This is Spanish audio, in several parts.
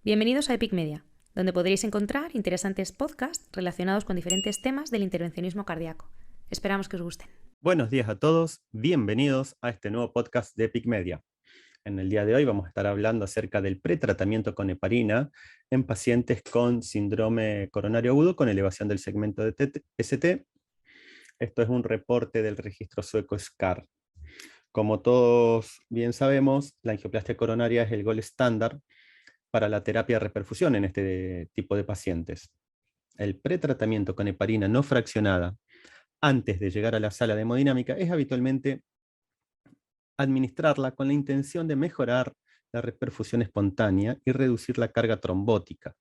Bienvenidos a Epic Media, donde podréis encontrar interesantes podcasts relacionados con diferentes temas del intervencionismo cardíaco. Esperamos que os gusten. Buenos días a todos, bienvenidos a este nuevo podcast de Epic Media. En el día de hoy vamos a estar hablando acerca del pretratamiento con heparina en pacientes con síndrome coronario agudo con elevación del segmento de ST. Esto es un reporte del registro sueco SCAR. Como todos bien sabemos, la angioplastia coronaria es el gold estándar para la terapia de reperfusión en este tipo de pacientes. El pretratamiento con heparina no fraccionada antes de llegar a la sala de hemodinámica es habitualmente administrarla con la intención de mejorar la reperfusión espontánea y reducir la carga trombótica.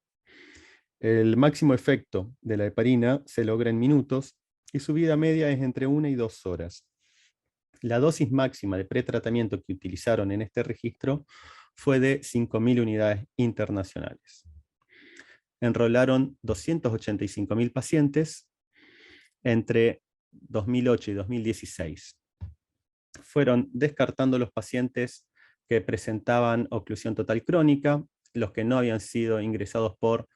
El máximo efecto de la heparina se logra en minutos y su vida media es entre 1 y 2 horas. La dosis máxima de pretratamiento que utilizaron en este registro fue de 5.000 unidades internacionales. Enrolaron 285.000 pacientes entre 2008 y 2016. Fueron descartando los pacientes que presentaban oclusión total crónica, los que no habían sido ingresados por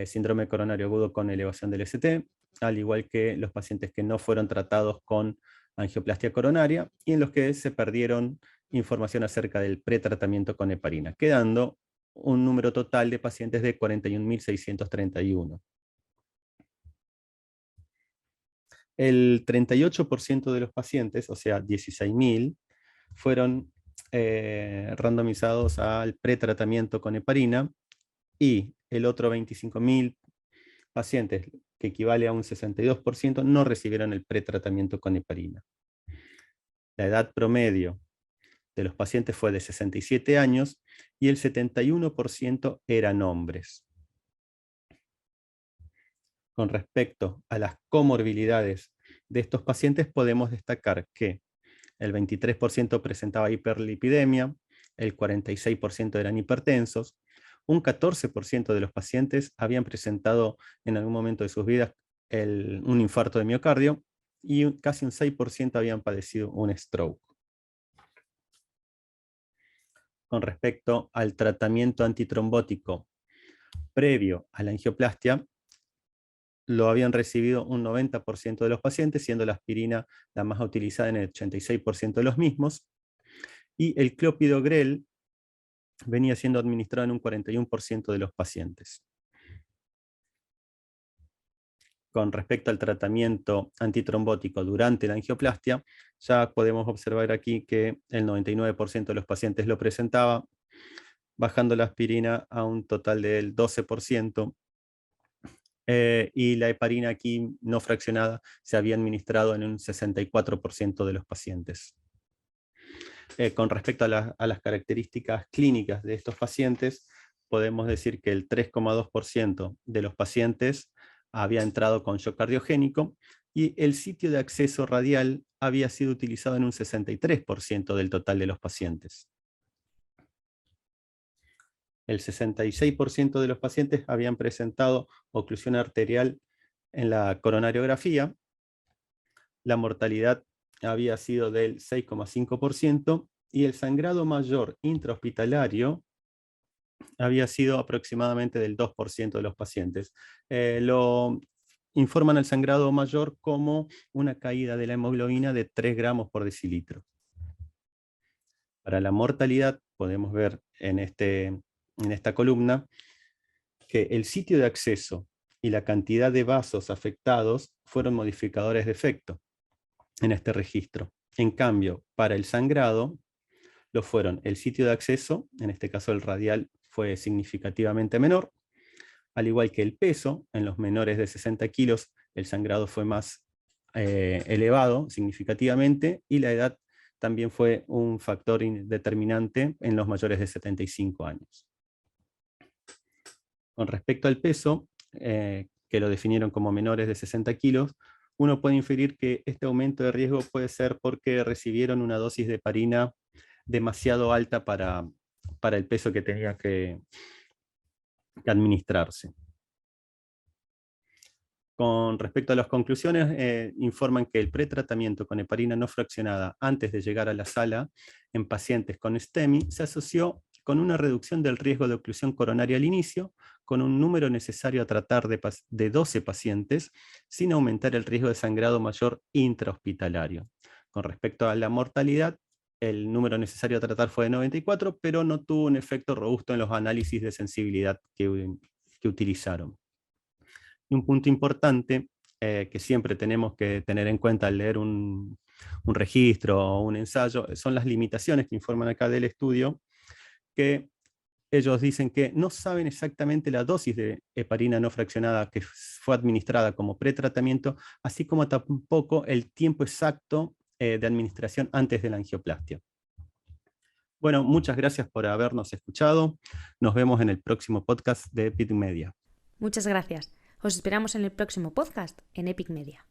síndrome coronario agudo con elevación del ST, al igual que los pacientes que no fueron tratados con angioplastia coronaria y en los que se perdieron información acerca del pretratamiento con heparina, quedando un número total de pacientes de 41.631. El 38% de los pacientes, o sea, 16.000, fueron randomizados al pretratamiento con heparina y el otro 25.000 pacientes, que equivale a un 62%, no recibieron el pretratamiento con heparina. La edad promedio de los pacientes fue de 67 años y el 71% eran hombres. Con respecto a las comorbilidades de estos pacientes, podemos destacar que el 23% presentaba hiperlipidemia, el 46% eran hipertensos, un 14% de los pacientes habían presentado en algún momento de sus vidas un infarto de miocardio y casi un 6% habían padecido un stroke. Con respecto al tratamiento antitrombótico previo a la angioplastia, lo habían recibido un 90% de los pacientes, siendo la aspirina la más utilizada en el 86% de los mismos, y el clopidogrel venía siendo administrado en un 41% de los pacientes. Con respecto al tratamiento antitrombótico durante la angioplastia, ya podemos observar aquí que el 99% de los pacientes lo presentaba, bajando la aspirina a un total del 12%, y la heparina aquí no fraccionada se había administrado en un 64% de los pacientes. Con respecto a las características clínicas de estos pacientes, podemos decir que el 3,2% de los pacientes había entrado con shock cardiogénico y el sitio de acceso radial había sido utilizado en un 63% del total de los pacientes. El 66% de los pacientes habían presentado oclusión arterial en la coronariografía. La mortalidad había sido del 6,5% y el sangrado mayor intrahospitalario había sido aproximadamente del 2% de los pacientes. Lo informan el sangrado mayor como una caída de la hemoglobina de 3 gramos por decilitro. Para la mortalidad podemos ver en esta columna que el sitio de acceso y la cantidad de vasos afectados fueron modificadores de efecto en este registro. En cambio, para el sangrado, lo fueron el sitio de acceso, en este caso el radial fue significativamente menor, al igual que el peso, en los menores de 60 kilos el sangrado fue más elevado significativamente, y la edad también fue un factor determinante en los mayores de 75 años. Con respecto al peso, que lo definieron como menores de 60 kilos, uno puede inferir que este aumento de riesgo puede ser porque recibieron una dosis de heparina demasiado alta para el peso que tenía que administrarse. Con respecto a las conclusiones, informan que el pretratamiento con heparina no fraccionada antes de llegar a la sala en pacientes con STEMI se asoció con una reducción del riesgo de oclusión coronaria al inicio, con un número necesario a tratar de 12 pacientes, sin aumentar el riesgo de sangrado mayor intrahospitalario. Con respecto a la mortalidad, el número necesario a tratar fue de 94, pero no tuvo un efecto robusto en los análisis de sensibilidad que utilizaron. Y un punto importante que siempre tenemos que tener en cuenta al leer un registro o un ensayo son las limitaciones que informan acá del estudio, que ellos dicen que no saben exactamente la dosis de heparina no fraccionada que fue administrada como pretratamiento, así como tampoco el tiempo exacto de administración antes de la angioplastia. Bueno, muchas gracias por habernos escuchado. Nos vemos en el próximo podcast de Epic Media. Muchas gracias. Os esperamos en el próximo podcast en Epic Media.